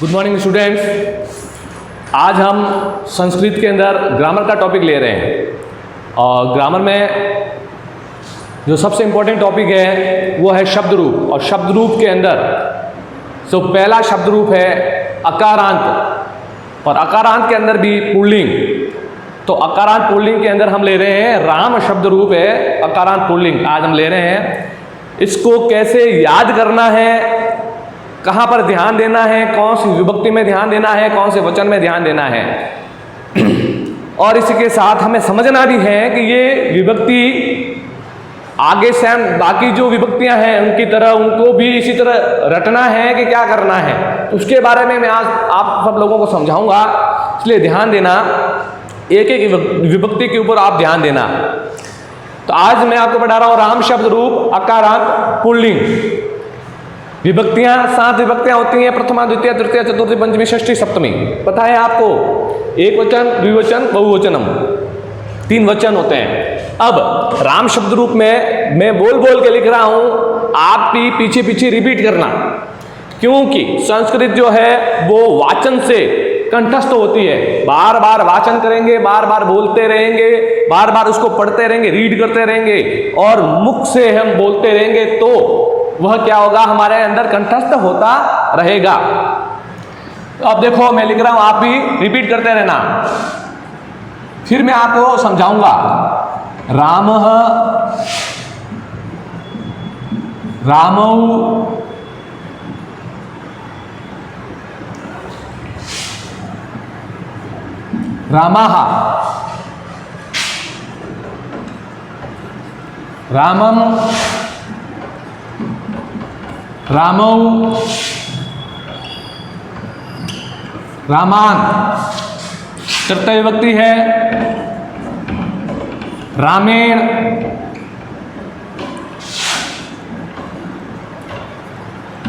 Good morning students. आज हम संस्कृत के अंदर ग्रामर का टॉपिक ले रहे हैं और ग्रामर में जो सबसे इम्पोर्टेंट टॉपिक है वो है शब्द रूप। और शब्द रूप के अंदर पहला शब्द रूप है अकारांत और अकारांत के अंदर भी पुल्लिंग। तो अकारांत पुल्लिंग के अंदर हम ले रहे हैं राम शब्द रूप है अकारांत पुल्लिंग आज हम ले रहे हैं। इसको कैसे याद करना है, कहाँ पर ध्यान देना है, कौन सी विभक्ति में ध्यान देना है, कौन से वचन में ध्यान देना है और इसके साथ हमें समझना भी है कि ये विभक्ति आगे से हम बाकी जो विभक्तियां हैं उनकी तरह उनको भी इसी तरह रटना है कि क्या करना है, उसके बारे में मैं आज आप सब लोगों को समझाऊंगा। इसलिए ध्यान देना, एक एक विभक्ति के ऊपर आप ध्यान देना। तो आज मैं आपको पढ़ा रहा हूं राम शब्द रूप अकारांत पुल्लिंग। विभक्तियां 7 विभक्तियां होती हैं, प्रथमा द्वितीय तृतीय चतुर्थी पंचमी षष्ठी सप्तमी। पता है आपको, एक वचन द्विवचन बहुवचनम 3 वचन होते हैं। अब राम शब्द रूप में मैं बोल बोल के लिख रहा हूं, आप भी पीछे पीछे रिपीट करना, क्योंकि संस्कृत जो है वो वाचन से कंठस्थ होती है। बार बार वाचन करेंगे, बार बार बोलते रहेंगे, बार बार उसको पढ़ते रहेंगे, रीड करते रहेंगे और मुख से हम बोलते रहेंगे तो वह क्या होगा, हमारे अंदर कंठस्थ होता रहेगा। तो अब देखो मैं लिख रहा हूं, आप भी रिपीट करते रहना, फिर मैं आपको समझाऊंगा। रामः, रामौ, रामः, रामम, रामौ, रामान। तृतीय विभक्ति है रामेण,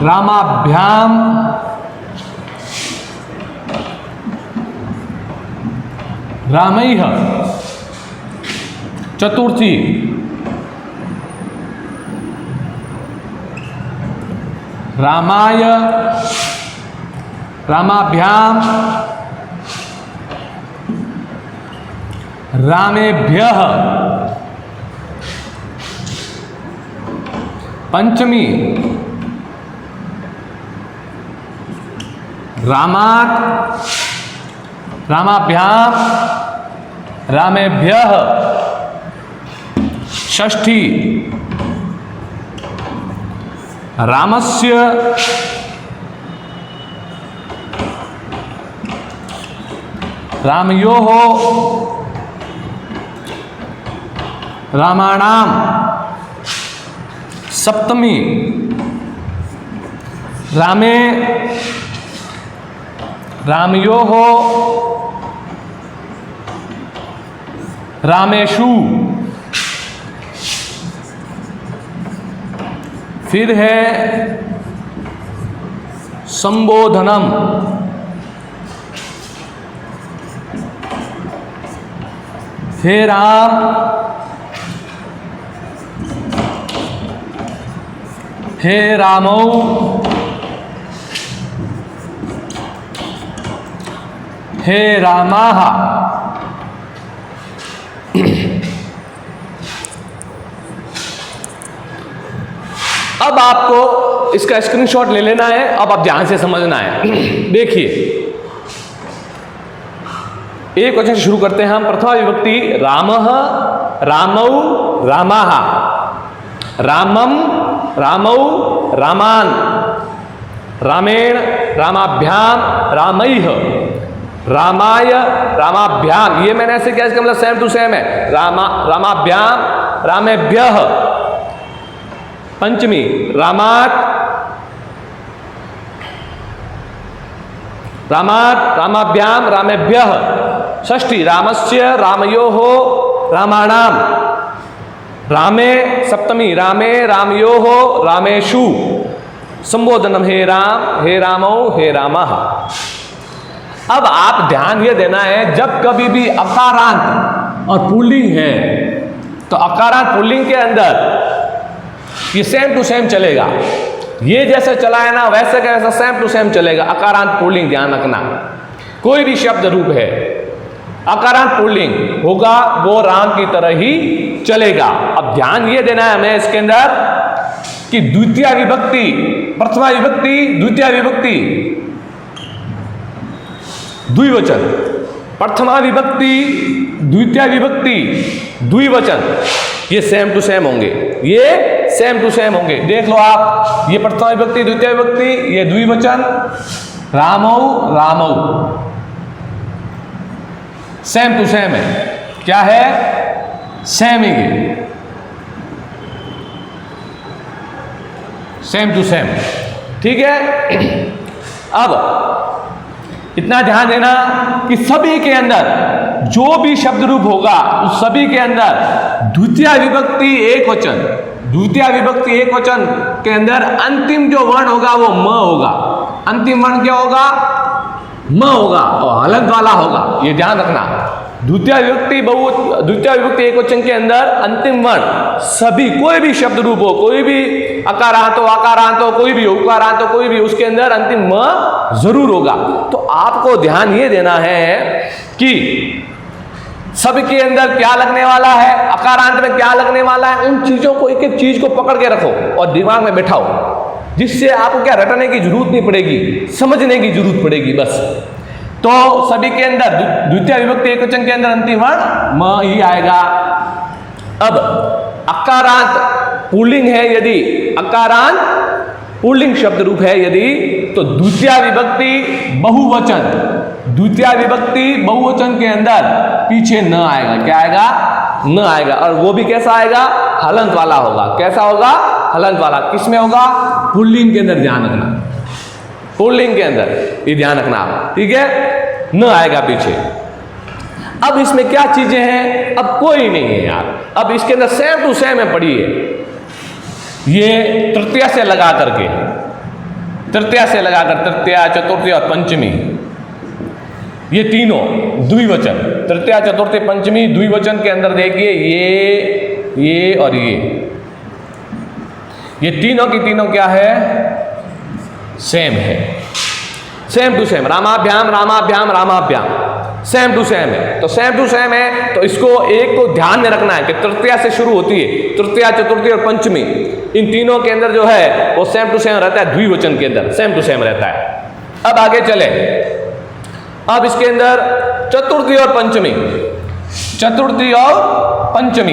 रामाभ्याम, रामैः। चतुर्थी रामाय, रामाभ्याम, रामेभ्यः। पंचमी रामात्, रामाभ्याम, रामेभ्यः। षष्ठी रामस्य, रामयोः, रामाणाम। सप्तमी रामे, रामयोः, रामेषु। फिर है संबोधनम, हे राम, हे रामौ, हे रामाः। अब आपको इसका स्क्रीनशॉट ले लेना है, अब आप ध्यान से समझना है। देखिए, एक वचन से शुरू करते हैं हम। प्रथमा विभक्ति रामः, रामौ, रामाः। रामम, रामौ, रामान। रामेण, रामाभ्याम, रामैः। रामाय, रामाभ्याम। ये मैंने ऐसे किया, इसका मतलब सेम टू सेम है। रामाभ्याम, रामेभ्यः। पंचमी रामात्, रामाभ्याम, रामेभ्यः। षष्ठी रामस्य, रामयोः, रामाणाम। रामे। सप्तमी रामे, रामयोः, रामेषु। संबोधनम हे राम, हे रामौ, हे रामः। अब आप ध्यान ये देना है, जब कभी भी अकारांत और पुल्लिंग है तो अकारांत पुल्लिंग के अंदर ये सेम टू सेम चलेगा। ये जैसे चला है ना वैसे का वैसा सेम टू सेम चलेगा। अकारांत पुल्लिंग ध्यान रखना, कोई भी शब्द रूप है अकारांत पुल्लिंग होगा वो राम की तरह ही चलेगा। अब ध्यान ये देना है हमें इसके अंदर कि द्वितीय विभक्ति, प्रथमा विभक्ति, द्वितीय विभक्ति, द्विवचन, प्रथमा विभक्ति, द्वितीय विभक्ति, द्विवचन, ये सेम टू सेम होंगे, ये सेम टू सेम होंगे। देख लो आप, ये प्रथमा विभक्ति, द्वितीय विभक्ति, ये द्विवचन, रामौ रामौ, सेम टू सेम है। क्या है? सेम ही, सेम टू सेम, ठीक है। अब इतना ध्यान देना कि सभी के अंदर जो भी शब्द रूप होगा उस सभी के अंदर द्वितीय विभक्ति एक वचन, द्वितीय विभक्ति एक वचन के अंदर अंतिम जो वर्ण होगा वो म होगा। अंतिम वर्ण क्या होगा? म होगा और हलंत वाला होगा, ये ध्यान रखना। द्वितीय विभक्ति एक वचन के अंदर अंतिम वर्ण सभी, कोई भी शब्द रूप हो, कोई भी अकारांत हो, आकारांत हो, कोई भी उकारांत हो, कोई भी, उसके अंदर अंतिम म जरूर होगा। तो आपको ध्यान ये देना है कि सबके अंदर क्या लगने वाला है, अकारांत में क्या लगने वाला है, उन चीजों को, एक एक चीज को पकड़ के रखो और दिमाग में बैठाओ, जिससे आपको क्या रटने की जरूरत नहीं पड़ेगी, समझने की जरूरत पड़ेगी बस। तो सभी के अंदर द्वितीय विभक्ति एक वचन के अंदर अंतिम वर्ण म ही आएगा। अब अकारांत पुल्लिंग है यदि, अकारांत पुल्लिंग शब्द रूप है यदि, तो द्वितीय विभक्ति बहुवचन, द्वितीय विभक्ति बहुवचन के अंदर पीछे न आएगा। क्या आएगा? न आएगा। और वो भी कैसा आएगा? हलंत वाला होगा। कैसा होगा? हलंत वाला। किसमें होगा? पुल्लिंग के अंदर, ध्यान रखना, पुल्लिंग के अंदर, ये ध्यान रखना आप, ठीक है। न आएगा पीछे। अब इसमें क्या चीजें हैं? अब कोई नहीं है यार, अब इसके अंदर सेम टू सेम है, पढ़िए। ये तृतीया से लगा करके, तृतीया से लगाकर, तृतीया, चतुर्थी और पंचमी, ये तीनों द्विवचन, तृतीया, चतुर्थी, पंचमी द्विवचन के अंदर देखिए ये और ये तीनों की तीनों क्या है? सेम है, सेम टू सेम, रामाभ्याम रामाभ्याम रामाभ्याम, सेम टू सेम है। तो सेम टू सेम है, तो इसको एक को ध्यान में रखना है कि तृतीया से शुरू होती है, तृतीया, चतुर्थी और पंचमी, इन तीनों के अंदर जो है वो सेम टू सेम रहता है, द्विवचन के अंदर सेम टू सेम रहता है। अब आगे चले, अब इसके अंदर चतुर्थी और पंचमी, चतुर्थी और पंचमी,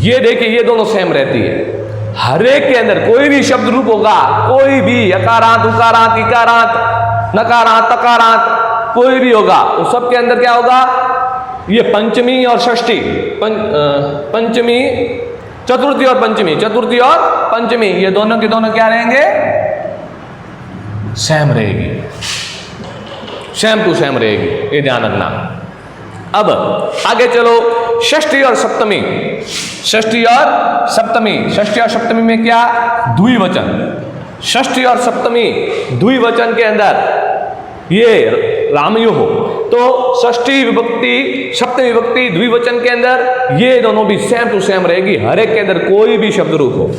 ये देखिए ये दोनों सेम रहती है। हर एक के अंदर कोई भी शब्द रूप होगा, कोई भी अकारांत, उकारांत, इकारांत, नकारांत, तकारांत, कोई भी होगा, उस सब के अंदर क्या होगा? ये पंचमी और षष्ठी, पंचमी, चतुर्थी और पंचमी, चतुर्थी और पंचमी, ये दोनों के दोनों क्या रहेंगे? सेम रहेगी, सेम टू सेम रहेगी, ये ध्यान रखना। अब आगे चलो, षष्ठी और सप्तमी, षष्ठी और सप्तमी, षष्ठी और सप्तमी में क्या? द्विवचन, षष्ठी और सप्तमी द्विवचन के अंदर ये रामयो हो, तो षष्ठी विभक्ति, सप्तमी विभक्ति द्विवचन के अंदर ये दोनों भी सेम टू सेम रहेगी। हर एक के अंदर कोई भी शब्द रूप हो,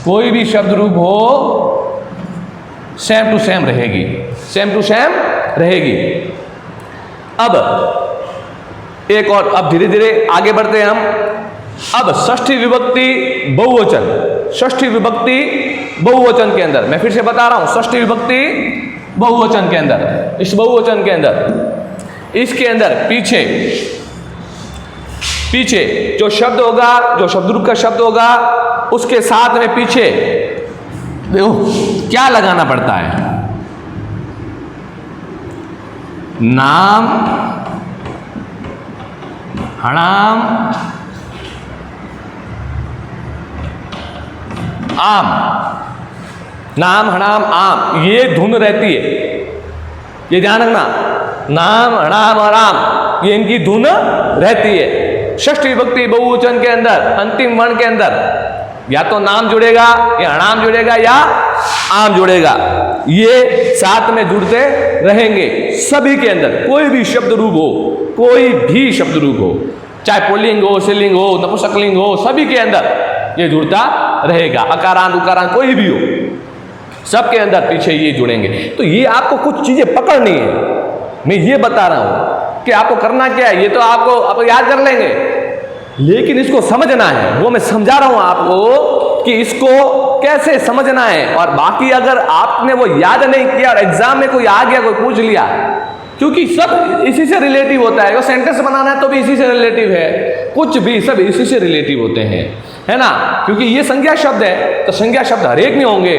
कोई भी शब्द रूप हो, सेम टू सेम रहेगी, सेम टू सेम रहेगी। अब एक और, अब धीरे धीरे आगे बढ़ते हैं हम। अब षष्ठी विभक्ति बहुवचन, षष्ठी विभक्ति बहुवचन के अंदर, मैं फिर से बता रहा हूं, षष्ठी विभक्ति बहुवचन के अंदर, इस बहुवचन के अंदर, इसके अंदर पीछे पीछे जो शब्द होगा, जो शब्द रूप का शब्द होगा, उसके साथ में पीछे देखो क्या लगाना पड़ता है? नाम, हणाम, आम, नाम, हणाम, आम, ये धुन रहती है, ये ध्यान रखना। नाम, हणाम और आम, ये इनकी धुन रहती है। षष्ठी विभक्ति बहुवचन के अंदर अंतिम वर्ण के अंदर या तो नाम जुड़ेगा, या हणाम जुड़ेगा, या आम जुड़ेगा, ये साथ में जुड़ते रहेंगे सभी के अंदर। कोई भी शब्द रूप हो, कोई भी शब्द रूप हो, चाहे पुल्लिंग हो, स्त्रीलिंग हो, नपुंसकलिंग हो, सभी के अंदर ये जुड़ता रहेगा। अकारांत, उकारांत कोई भी हो, सबके अंदर पीछे ये जुड़ेंगे। तो ये आपको कुछ चीजें पकड़नी है, मैं ये बता रहा हूं कि आपको करना क्या है। ये तो आप याद कर लेंगे, लेकिन इसको समझना है, वो मैं समझा रहा हूं आपको कि इसको कैसे समझना है। और बाकी अगर आपने वो याद नहीं किया और एग्जाम में कोई आ गया, कोई पूछ लिया, क्योंकि सब इसी से रिलेटिव होता है। वो सेंटेंस बनाना है तो भी इसी से रिलेटिव है, कुछ भी सब इसी से रिलेटिव होते हैं, है ना। क्योंकि ये संज्ञा शब्द है तो संज्ञा शब्द हरेक में होंगे।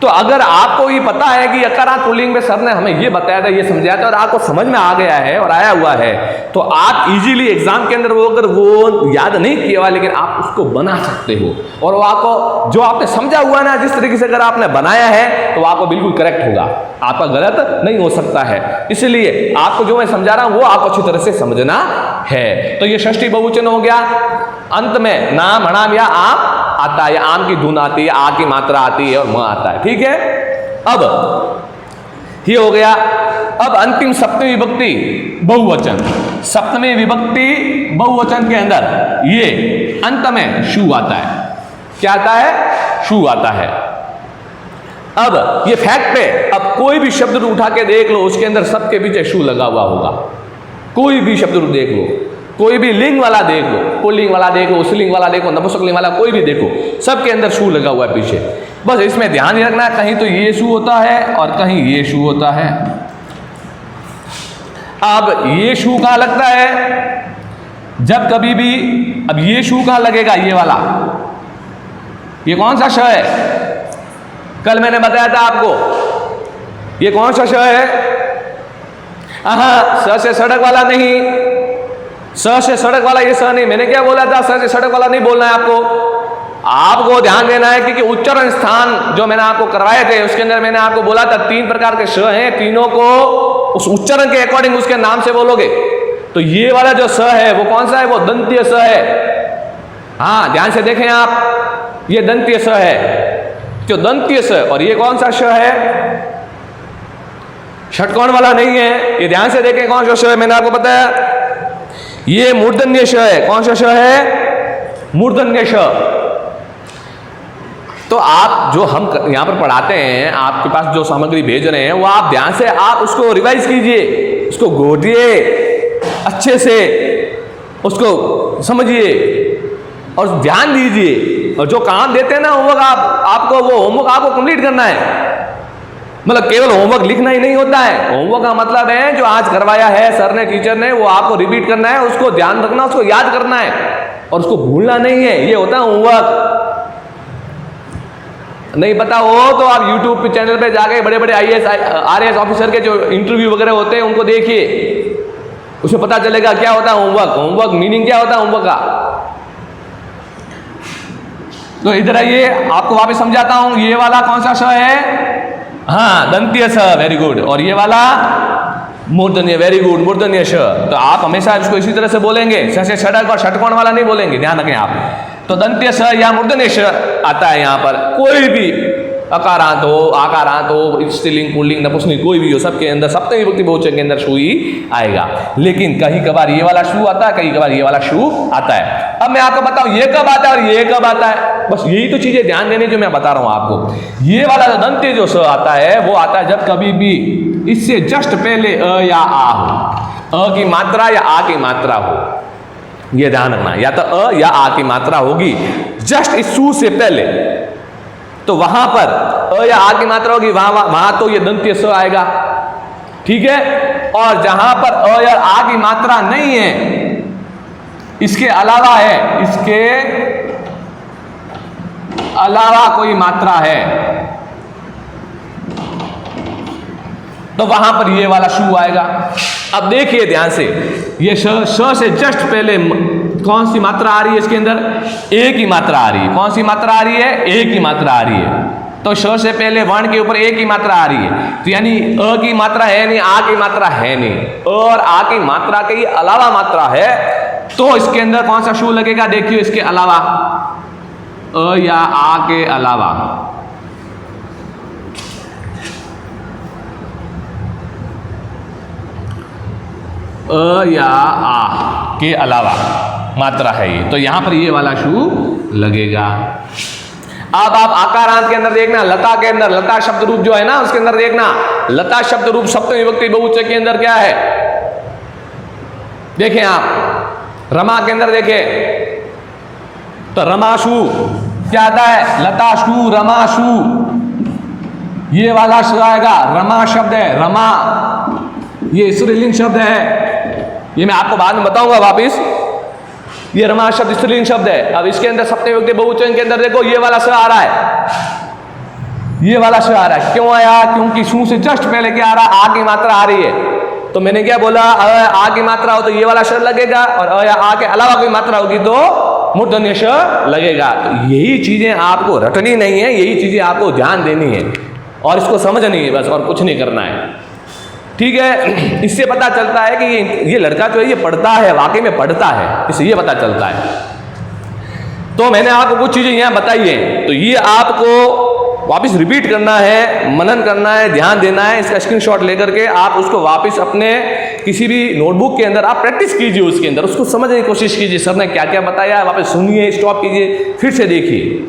तो अगर आपको ये पता है कि अकारांत पुल्लिंग में सर ने हमें ये बताया था, ये समझाया था और आपको समझ में आ गया है और आया हुआ है, तो आप इजीली एग्जाम के अंदर वो अगर वो याद नहीं किया हुआ, लेकिन आप उसको बना सकते हो। और वो आपको जो आपने समझा हुआ ना, जिस तरीके से अगर आपने बनाया है तो आपको बिल्कुल करेक्ट होगा, आपका गलत नहीं हो सकता है। इसलिए आपको जो मैं समझा रहा हूं वो आपको अच्छी तरह से समझना है। तो ये षष्ठी बहुवचन हो गया। अंत में नाम, हणाम या आम आता है, आम की धुन आती है, आ की मात्रा आती है और म आता है, ठीक है। अब ये हो गया। अब अंतिम सप्तमी विभक्ति बहुवचन। सप्तमी विभक्ति बहुवचन के अंदर ये अंत में शु आता है। क्या आता है? शु आता है। अब ये फैक्ट है, अब कोई भी शब्द उठा के देख लो, उसके अंदर सबके पीछे शु लगा हुआ होगा। कोई भी शब्द देख लो, कोई भी लिंग वाला देख लो, पुल्लिंग वाला देखो, स्त्रीलिंग वाला देखो, नपुंसकलिंग वाला कोई भी देखो, सबके अंदर शु लगा हुआ है पीछे। बस इसमें ध्यान ही रखना है, कहीं तो ये शु होता है और कहीं ये शु होता है। अब ये शु कहां लगता है? जब कभी भी, अब ये शु कहां लगेगा? ये वाला, ये कौन सा श है? कल मैंने बताया था आपको, ये कौन सा श है? स से सड़क वाला नहीं, स से सड़क वाला ये स नहीं। मैंने क्या बोला था? स से सड़क वाला नहीं बोलना है आपको ध्यान देना है, क्योंकि उच्चारण स्थान जो मैंने आपको करवाए थे उसके अंदर मैंने आपको बोला था 3 प्रकार के श हैं, तीनों को उस उच्चारण के अकॉर्डिंग उसके नाम से बोलोगे। तो ये वाला जो स है वो कौन सा है? वो दंतीय स है। हाँ, ध्यान से देखें आप, ये दंतीय स है, जो दंतीय स। और ये कौन सा श है? षटकोण वाला नहीं है। ये ध्यान से देखें कौन सा श है, मैंने आपको बताया ये मूर्धन्य श है। कौन सा श है? मूर्धन्य श। तो आप जो हम यहां पर पढ़ाते हैं, आपके पास जो सामग्री भेज रहे हैं, वो आप ध्यान से आप उसको रिवाइज कीजिए, उसको घोटिए अच्छे से, उसको समझिए और ध्यान दीजिए। और जो काम देते हैं ना होमवर्क, आपको वो होमवर्क आपको कंप्लीट करना है। मतलब केवल होमवर्क लिखना ही नहीं होता है। होमवर्क का मतलब है जो आज करवाया है सर ने, टीचर ने, वो आपको रिपीट करना है, उसको ध्यान रखना, उसको याद करना है और उसको भूलना नहीं है। ये होता है होमवर्क। नहीं पता हो तो आप YouTube पे चैनल पे जाके बड़े बड़े IAS RAS ऑफिसर के जो इंटरव्यू वगैरह होते हैं उनको देखिए, उसमें पता चलेगा क्या होता है होमवर्क। होमवर्क मीनिंग क्या होता है होमवर्क का। तो इधर आइए, आपको वापस समझाता हूं। ये वाला कौन सा श है? हाँ, दंतीय स, वेरी गुड। और ये वाला मूर्धन्य, वेरी गुड, मूर्धन्य श। तो आप हमेशा इसको इसी तरह से बोलेंगे, स से षटक और षटकोण वाला नहीं बोलेंगे, ध्यान रखें आप। तो दंत्य स या मूर्धन्य श आता है यहाँ पर। कोई भी अकारांत हो, आकारांत हो, स्त्रीलिंग, पुल्लिंग, नपुंसकलिंग कोई भी हो, सबके अंदर सप्तमी विभक्ति बहुवचन के अंदर शु ही आएगा। लेकिन कहीं कभार ये वाला शु आता है, कहीं कभार ये वाला शु आता है। अब मैं आपको बताऊं ये कब आता है और ये कब आता है। बस यही तो चीजें ध्यान देने जो मैं बता रहा हूं आपको। ये वाला जो दंत्य जो स आता है वो आता है जब कभी भी इससे जस्ट पहले अ या आ हो, अ की मात्रा या आ की मात्रा हो। ये ध्यान रखना, या तो अ या आ की मात्रा होगी जस्ट इस शु से पहले, तो वहां पर अ या आ की मात्रा होगी, वहां तो ये दंत्य स आएगा, ठीक है। और जहां पर अ या आ की मात्रा नहीं है, इसके अलावा है, इसके अलावा कोई मात्रा है, तो वहां पर ये वाला शु आएगा। अब देखिए ध्यान से, ये श से जस्ट पहले कौन सी मात्रा आ रही है? इसके अंदर ए की मात्रा आ रही है। कौन सी मात्रा आ रही है? ए की मात्रा आ रही है। तो श से पहले वर्ण के ऊपर ए की मात्रा आ रही है, तो यानी अ की मात्रा है नहीं, आ की मात्रा है नहीं, अ और आ की मात्रा के अलावा मात्रा है, तो इसके अंदर कौन सा शु लगेगा? देखिए, इसके अलावा, अ या आ के अलावा। अ या आ के अलावा मात्रा है ये, तो यहां पर ये वाला शु लगेगा। अब आप आकारांत के अंदर देखना, लता के अंदर, लता शब्द रूप जो है ना उसके अंदर देखना, लता शब्द रूप सप्तमी विभक्ति बहुवचन के अंदर क्या है, देखें आप। रमा के अंदर देखें तो रमाशु क्या आता है, लताशु, रमाशु, ये वाला शब्द आएगा, रमा शब्द है, रमा ये स्त्रीलिंग शब्द है, ये मैं आपको बाद में बताऊंगा वापिस। ये रमा शब्द स्त्रीलिंग शब्द है। अब इसके अंदर सप्तमी विभक्ति बहुवचन के अंदर देखो ये वाला स आ रहा है, ये वाला स आ रहा है। क्यों आया, क्योंकि शू से जस्ट पहले क्या आ रहा है, आ की मात्रा आ रही है। तो मैंने क्या बोला, आ की मात्रा हो तो ये वाला श लगेगा, और आ के अलावा कोई मात्रा होगी तो मूर्धन्य श लगेगा। तो यही चीजें आपको रटनी नहीं है, यही चीजें आपको ध्यान देनी है और इसको समझनी है बस, और कुछ नहीं करना है, ठीक है। इससे पता चलता है कि ये लड़का जो है ये पढ़ता है, वाकई में पढ़ता है, इससे ये पता चलता है। तो मैंने आपको कुछ चीजें यहाँ बताई हैं, तो ये आपको वापस रिपीट करना है, मनन करना है, ध्यान देना है। इसका स्क्रीनशॉट लेकर के आप उसको वापस अपने किसी भी नोटबुक के अंदर आप प्रैक्टिस कीजिए, उसके अंदर उसको समझने की कोशिश कीजिए, सर ने क्या क्या बताया, वापस सुनिए, स्टॉप कीजिए, फिर से देखिए।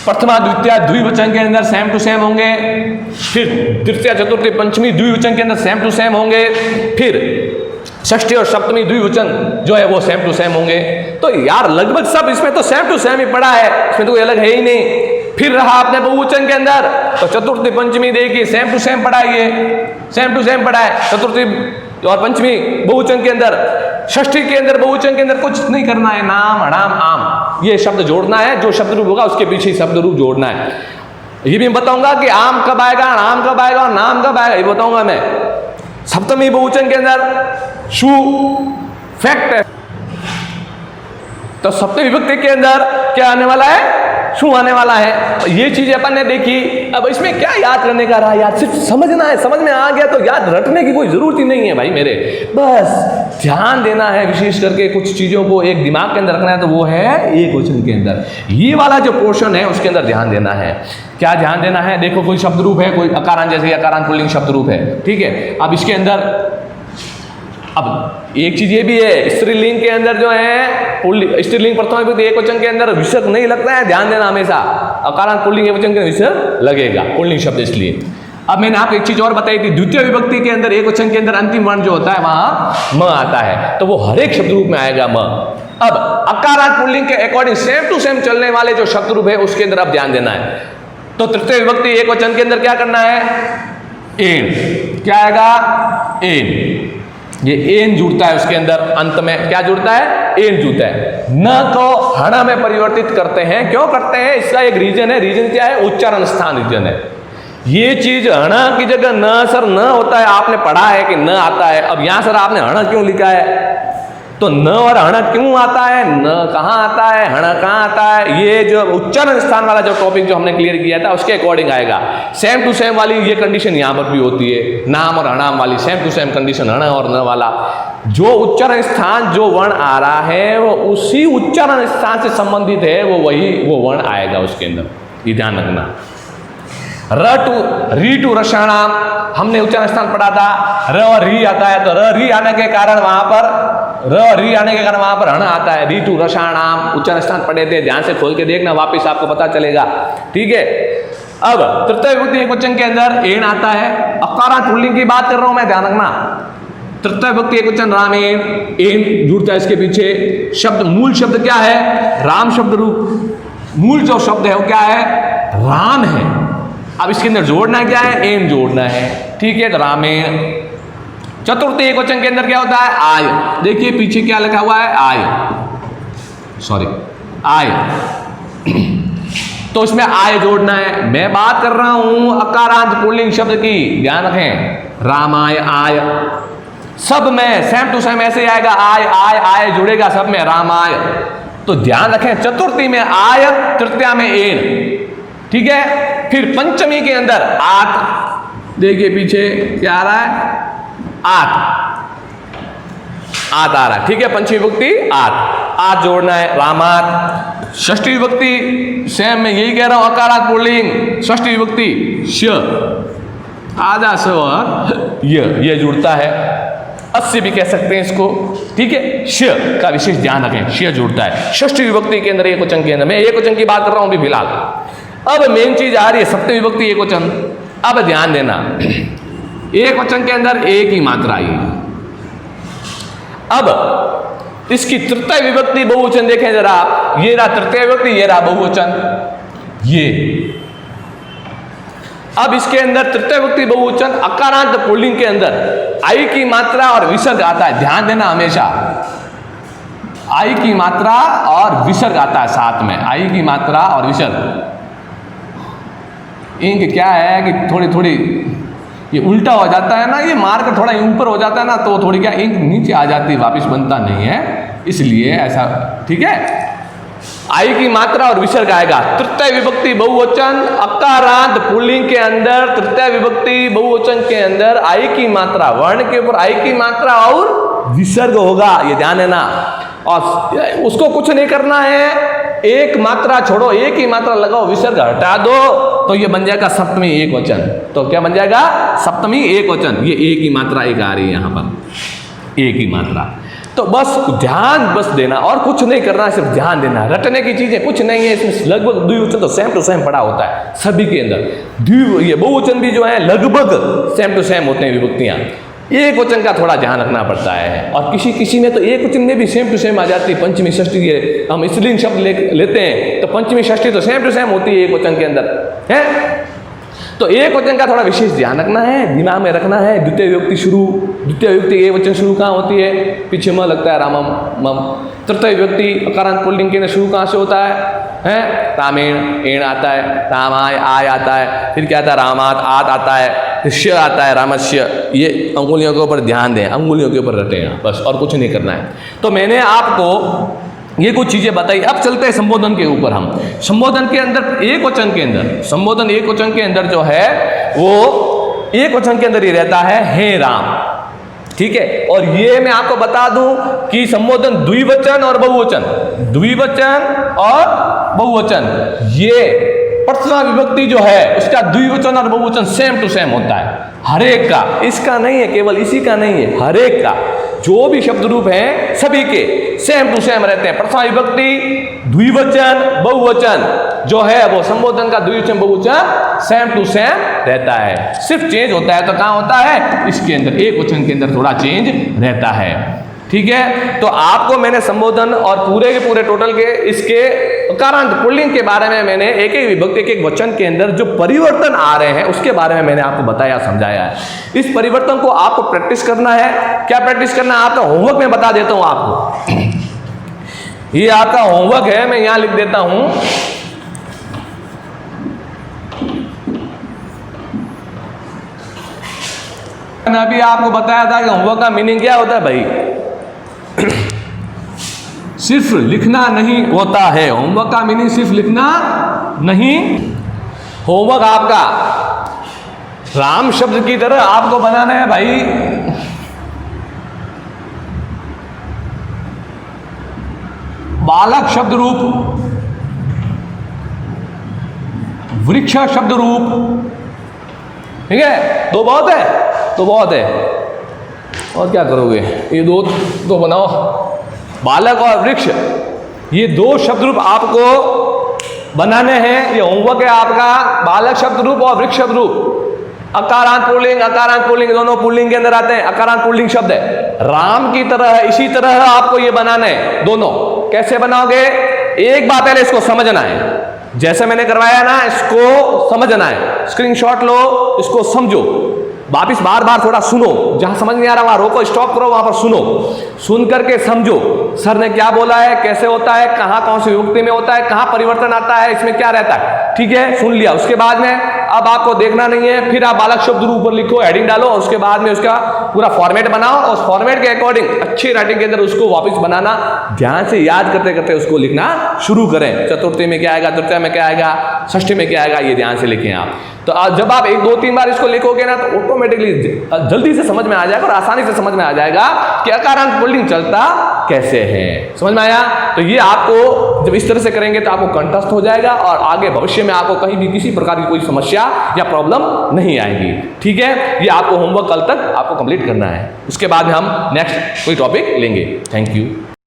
प्रथमा द्वितीय द्विवचन के अंदर सेम टू सेम होंगे, फिर तृतीय चतुर्थी पंचमी द्विवचन के अंदर सेम टू सेम होंगे, फिर षष्ठी और सप्तमी द्विवचन जो है वो सेम टू सेम होंगे। तो यार लगभग सब इसमें तो सेम टू सेम ही पड़ा है, इसमें तो कोई अलग है ही नहीं। फिर रहा आपने बहुवचन के अंदर तो चतुर्थी पंचमी देखिए सेम टू सेम पढ़ा है, ये सेम टू सेम पढ़ा है चतुर्थी और पंचमी बहुवचन के अंदर। षष्ठी के अंदर बहुवचन के अंदर कुछ नहीं करना है, नाम हणाम आम ये शब्द जोड़ना है, जो शब्द रूप होगा उसके पीछे शब्द रूप जोड़ना है। ये भी बताऊंगा कि आम कब आएगा, नाम कब आएगा और नाम कब आएगा, ये बताऊंगा मैं। सप्तमी बहुवचन के अंदर शु फैक्ट है, तो सप्तमी विभक्ति के अंदर क्या आने वाला है, शू आने वाला है। ये चीज अपन ने देखी। अब इसमें क्या याद करने का रहा, याद सिर्फ समझना है, समझ में आ गया तो याद रटने की कोई जरूरत ही नहीं है भाई मेरे, बस ध्यान देना है। विशेष करके कुछ चीजों को एक दिमाग के अंदर रखना है, तो वो है एक वचन के अंदर ये वाला जो पोर्शन है उसके अंदर ध्यान देना है। क्या ध्यान देना है, देखो कोई शब्द रूप है, कोई अकारांत जैसे अकारांत पुल्लिंग शब्द रूप है, ठीक है। अब इसके अंदर अब एक चीज ये भी है, स्त्रीलिंग के अंदर जो है स्त्रीलिंग प्रथमा विभक्ति एक वचन के अंदर विसर्ग नहीं लगता है, ध्यान देना हमेशा। अकारांत पुल्लिंग एक वचन के अंदर विसर्ग लगेगा, पुल्लिंग शब्द इसलिए। अब मैंने आपको एक चीज और बताई थी, द्वितीय विभक्ति के अंदर एक वचन के अंदर अंतिम वर्ण जो होता है वहां म आता है, तो वो हर एक शब्द रूप में आएगा म। अब अकारांत पुल्लिंग के अकॉर्डिंग सेम टू सेम चलने वाले जो शब्द रूप है उसके अंदर अब ध्यान देना है। तो तृतीय विभक्ति एक वचन के अंदर क्या करना है, एन, क्या आएगा, एन। ये एन जुड़ता है उसके अंदर, अंत में क्या जुड़ता है, एन जुड़ता है। न को हणा में परिवर्तित करते हैं, क्यों करते हैं, इसका एक रीजन है। रीजन क्या है, उच्चारण स्थान रीजन है। ये चीज हणा की जगह न सर न होता है, आपने पढ़ा है कि न आता है। अब यहां सर आपने हणा क्यों लिखा है, तो न और हणा क्यों आता है, न कहाँ आता है, हणा कहाँ आता है, ये जो उच्चारण स्थान वाला जो टॉपिक जो हमने क्लियर किया था उसके अकॉर्डिंग आएगा। सेम टू सेम वाली ये कंडीशन यहाँ पर भी होती है, नाम और हणाम वाली सेम टू सेम कंडीशन, हणा और न वाला। जो उच्चारण स्थान जो वर्ण आ रहा है वो उसी उच्चारण स्थान से संबंधित है, वो वर्ण आएगा उसके अंदर, ये ध्यान रखना। री टू रसाणाम हमने उच्चारण स्थान पढ़ा था, र और री आता है, तो री आने के कारण वहां पर री आने के कारण वहां पर हण आता है। री टू रसाणाम उच्चारण स्थान पढ़े थे, ध्यान से खोल के देखना, वापिस आपको पता चलेगा, ठीक है। अब तृतीय विभक्ति एक वचन के अंदर एन आता है, अकारांत पुल्लिंग की बात कर रहा हूं मैं, ध्यान रखना। तृतीय विभक्ति एक वचन रामेण, एन जुड़ता है इसके पीछे। शब्द मूल शब्द क्या है, राम शब्द रूप, मूल जो शब्द है वो क्या है, राम है। अब इसके अंदर जोड़ना क्या है, एन जोड़ना है, ठीक है। तो रामेण। चतुर्थी एक वचन के अंदर क्या होता है, आय। देखिए पीछे क्या लिखा हुआ है, आय, सॉरी आय, तो इसमें आय जोड़ना है। मैं बात कर रहा हूं अकारांत पुल्लिंग शब्द की, ध्यान रखें, रामाय, आय, सब में सेम टू सेम ऐसे आएगा, आय आय आय जुड़ेगा सब में, रामाय। तो ध्यान रखें, चतुर्थी में आय, तृतीया में एन, ठीक है। फिर पंचमी के अंदर आत, देखिए पीछे क्या आ रहा है, आत, आत आ रहा है, ठीक है। पंचमी विभक्ति आत, आत जोड़ना है, रामात। षष्ठी विभक्ति सेम में यही कह रहा हूं, अकारांत पुल्लिंग, षष्ठी विभक्ति श, आधा स और ये जुड़ता है, 80 भी कह सकते हैं इसको, ठीक है। श का विशेष ध्यान रखें, श जुड़ता है षष्ठी विभक्ति के अंदर, एकवचन के अंदर। मैं एकवचन की बात कर रहा हूं अभी फिलहाल। अब मेन चीज आ रही है सप्तमी विभक्ति एकवचन। अब ध्यान देना, एकवचन के अंदर एक ही मात्रा आई। अब इसकी तृतीय विभक्ति बहुवचन देखें जरा आप, ये रहा तृतीय विभक्ति, ये रहा बहुवचन, ये। अब इसके अंदर तृतीय विभक्ति बहुवचन अकारांत पुल्लिंग के अंदर आई की मात्रा और विसर्ग आता है। ध्यान देना हमेशा, आई की मात्रा और विसर्ग आता है साथ में, आई की मात्रा और विसर्ग। इनके क्या है कि थोड़ी थोड़ी ये उल्टा हो जाता है ना, ये मार कर थोड़ा ऊपर हो जाता है ना, तो थोड़ी क्या इंक नीचे आ जाती है, वापस बनता नहीं है, इसलिए ऐसा, ठीक है। आई की मात्रा और विसर्ग आएगा। तृतीय विभक्ति बहुवचन अकारांत पुल्लिंग के अंदर, तृतीय विभक्ति बहुवचन के अंदर आई की मात्रा, वर्ण के ऊपर आई की मात्रा और विसर्ग होगा, ये ध्यान देना। और उसको कुछ नहीं करना है, एक मात्रा छोड़ो, एक ही मात्रा लगाओ, विसर्ग हटा दो, तो ये बन जाएगा सप्तमी एक वचन। तो क्या बन जाएगा? सप्तमी एक वचन। ये एक ही मात्रा एक आ रही है यहां पर, एक ही मात्रा। तो बस ध्यान बस देना और कुछ नहीं करना, सिर्फ ध्यान देना। रटने की चीजें कुछ नहीं है इसमें। लगभग द्विवचन तो सेम टू सेम पड़ा होता है सभी के अंदर। ये बहुवचन भी जो है लगभग सेम टू सेम होते हैं विभक्तियां। एक वचन का थोड़ा ध्यान रखना पड़ता है, और किसी किसी में तो एक वचन में भी सेम टू सेम आ जाती है। पंचमी षष्ठी है, हम स्त्रीलिंग शब्द लेते हैं तो पंचमी षष्ठी तो सेम टू सेम होती है एक वचन के अंदर है। तो एक वचन का थोड़ा विशेष ध्यान रखना है, दिमाग में रखना है। द्वितीय विभक्ति शुरू, द्वितीय विभक्ति एक वचन शुरू कहाँ होती है? पीछे म लगता है रामम मम। तृतीय विभक्ति अकारांत पुल्लिंग के शुरू कहाँ से होता है? रामेण, एण आता है, रामाय आय आता है, फिर क्या आता है? रामात आत आता है, श आता है, रामस्य। ये अंगुलियों के ऊपर ध्यान दें, अंगुलियों के ऊपर रटें बस, और कुछ नहीं करना है। तो मैंने आपको ये कुछ चीजें बताई। अब चलते हैं संबोधन के ऊपर। हम संबोधन के अंदर एक वचन के अंदर, संबोधन एक वचन के अंदर जो है वो एक वचन के अंदर ही रहता है, हे राम, ठीक है। और ये मैं आपको बता दूं कि संबोधन द्विवचन और बहुवचन, द्विवचन और बहुवचन, ये प्रथमा विभक्ति जो है उसका द्विवचन और बहुवचन सेम टू सेम होता है हर एक का। इसका नहीं है, केवल इसी का नहीं है, हर एक का। जो भी शब्द रूप हैं सभी के सेम टू सेम रहते हैं। प्रथमा विभक्ति, द्विवचन, बहुवचन जो है वो संबोधन का द्विवचन बहुवचन सेम टू सेम रहता है। सिर्फ चेंज होता है तो कहाँ होता है? इसके अंदर, एक वचन के अंदर थोड़ा चेंज रहता है, ठीक है। तो आपको मैंने संबोधन और पूरे के पूरे टोटल के इसके अकारांत पुल्लिंग के बारे में मैंने एक एक विभक्ति, एक एक वचन के अंदर जो परिवर्तन आ रहे हैं उसके बारे में मैंने आपको बताया, समझाया है। इस परिवर्तन को आपको प्रैक्टिस करना है। क्या प्रैक्टिस करना है? आपका होमवर्क में बता देता हूं आपको। ये आपका होमवर्क है, मैं यहां लिख देता हूं। मैंने अभी आपको बताया था कि होमवर्क का मीनिंग क्या होता है भाई। सिर्फ लिखना नहीं होता है, होमवर्क का मीनिंग सिर्फ लिखना नहीं। होमवर्क आपका राम शब्द की तरह आपको बनाना है भाई। बालक शब्द रूप, वृक्ष शब्द रूप, ठीक है। दो बहुत है, तो बहुत है, और क्या करोगे? ये दो बनाओ, बालक और वृक्ष, ये दो शब्द रूप आपको बनाने हैं। ये होमवर्क है आपका। बालक शब्द रूप और वृक्ष शब्द रूप, अकारांत पुल्लिंग, अकारांत पुल्लिंग दोनों पुल्लिंग के अंदर आते हैं। अकारांत पुल्लिंग शब्द है, राम की तरह इसी तरह आपको ये बनाने हैं दोनों। कैसे बनाओगे? एक बार पहले इसको समझना है, जैसे मैंने करवाया ना, इसको समझना है। स्क्रीनशॉट लो, इसको समझो, वापिस बार बार थोड़ा सुनो, जहां समझ नहीं आ रहा वहां रोको, स्टॉप करो, वहां पर सुनो, सुन करके समझो सर ने क्या बोला है, कैसे होता है, कहां कौन सी विभक्ति में होता है, कहां परिवर्तन आता है, इसमें क्या रहता है, ठीक है। सुन लिया, उसके बाद में अब आपको देखना नहीं है, फिर आप बालक शब्द रूप पर लिखो, हेडिंग डालो, और उसके बाद में उसका पूरा फॉर्मेट बनाओ, और उस फॉर्मेट के अकॉर्डिंग अच्छी राइटिंग के अंदर उसको वापस बनाना, ध्यान से याद करते करते उसको लिखना शुरू करें। चतुर्थी में क्या आएगा, तृतीय में क्या आएगा, षष्ठी में क्या आएगा, ये ध्यान से लिखें आप। तो जब आप 1-2-3 बार इसको लिखोगे ना, तो ऑटोमेटिकली जल्दी से समझ में आ जाएगा और आसानी से समझ में आ जाएगा कि अकारांत पुल्लिंग चलता कैसे है। समझ में आया? तो ये आपको जब इस तरह से करेंगे तो आपको कंठस्थ हो जाएगा, और आगे भविष्य में आपको कहीं भी किसी प्रकार की कोई समस्या समस्या या प्रॉब्लम नहीं आएगी। ठीक है, ये आपको होमवर्क कल तक आपको कंप्लीट करना है, उसके बाद में हम नेक्स्ट कोई टॉपिक लेंगे। Thank you.